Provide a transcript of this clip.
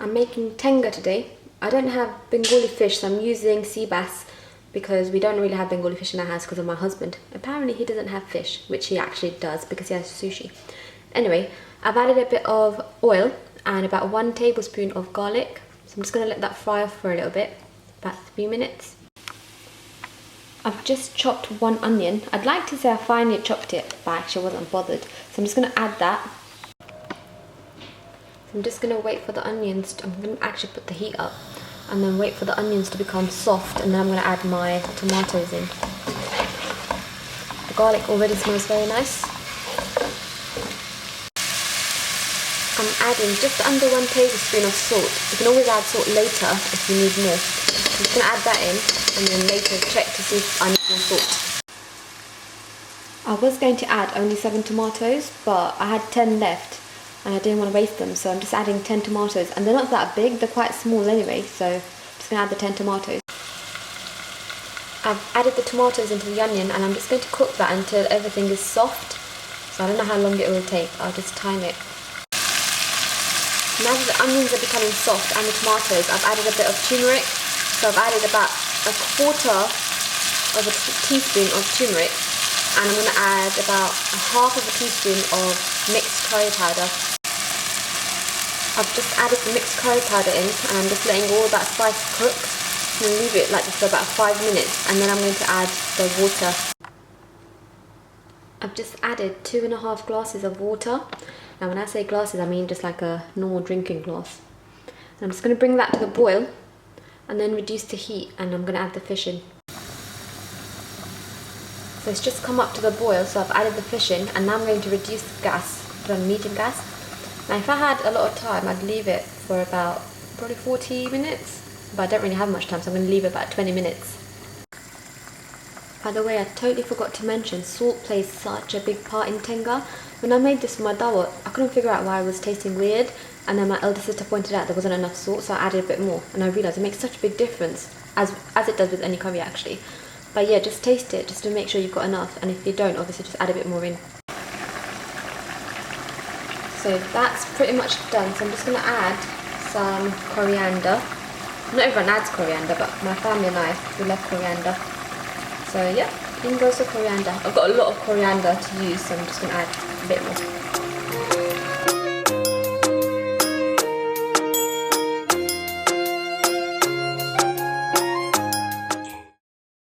I'm making tenga today. I don't have Bengali fish, so I'm using sea bass because we don't really have Bengali fish in our house because of my husband. Apparently he doesn't have fish, which he actually does because he has sushi. Anyway, I've added a bit of oil and about 1 tablespoon of garlic. So I'm just going to let that fry off for a little bit, about 3 minutes. I've just chopped 1 onion. I'd like to say I finely chopped it, but I actually wasn't bothered. So I'm just going to add that. I'm just going to wait for the onions I'm going to actually put the heat up and then wait for the onions to become soft, and then I'm going to add my tomatoes in. The garlic already smells very nice. I'm adding just under 1 tablespoon of salt. You can always add salt later if you need more. I'm just going to add that in and then later check to see if I need more salt. I was going to add only 7 tomatoes, but I had 10 left and I didn't want to waste them, so I'm just adding 10 tomatoes, and they're not that big, they're quite small anyway, so I'm just going to add the 10 tomatoes. I've added the tomatoes into the onion and I'm just going to cook that until everything is soft, so I don't know how long it will take, I'll just time it. Now that the onions are becoming soft and the tomatoes, I've added a bit of turmeric, so I've added about 1/4 of a teaspoon of turmeric, and I'm going to add about 1/2 teaspoon of mixed curry powder. I've just added the mixed curry powder in and I'm just letting all that spice cook. I'm going to leave it like this for about 5 minutes and then I'm going to add the water. I've just added 2.5 glasses of water. Now when I say glasses I mean just like a normal drinking glass. And I'm just going to bring that to the boil and then reduce the heat, and I'm going to add the fish in. So it's just come up to the boil, so I've added the fish in and now I'm going to reduce the gas, put on medium gas. Now if I had a lot of time I'd leave it for about probably 40 minutes, but I don't really have much time, so I'm going to leave it about 20 minutes. By the way, I totally forgot to mention, salt plays such a big part in tenga. When I made this for my dawat, I couldn't figure out why it was tasting weird, and then my elder sister pointed out there wasn't enough salt, so I added a bit more, and I realised it makes such a big difference, as it does with any curry actually. But yeah, just taste it just to make sure you've got enough, and if you don't, obviously just add a bit more in. So that's pretty much done, so I'm just going to add some coriander. Not everyone adds coriander, but my family and I, we love coriander. So yeah, in goes the coriander. I've got a lot of coriander to use, so I'm just going to add a bit more.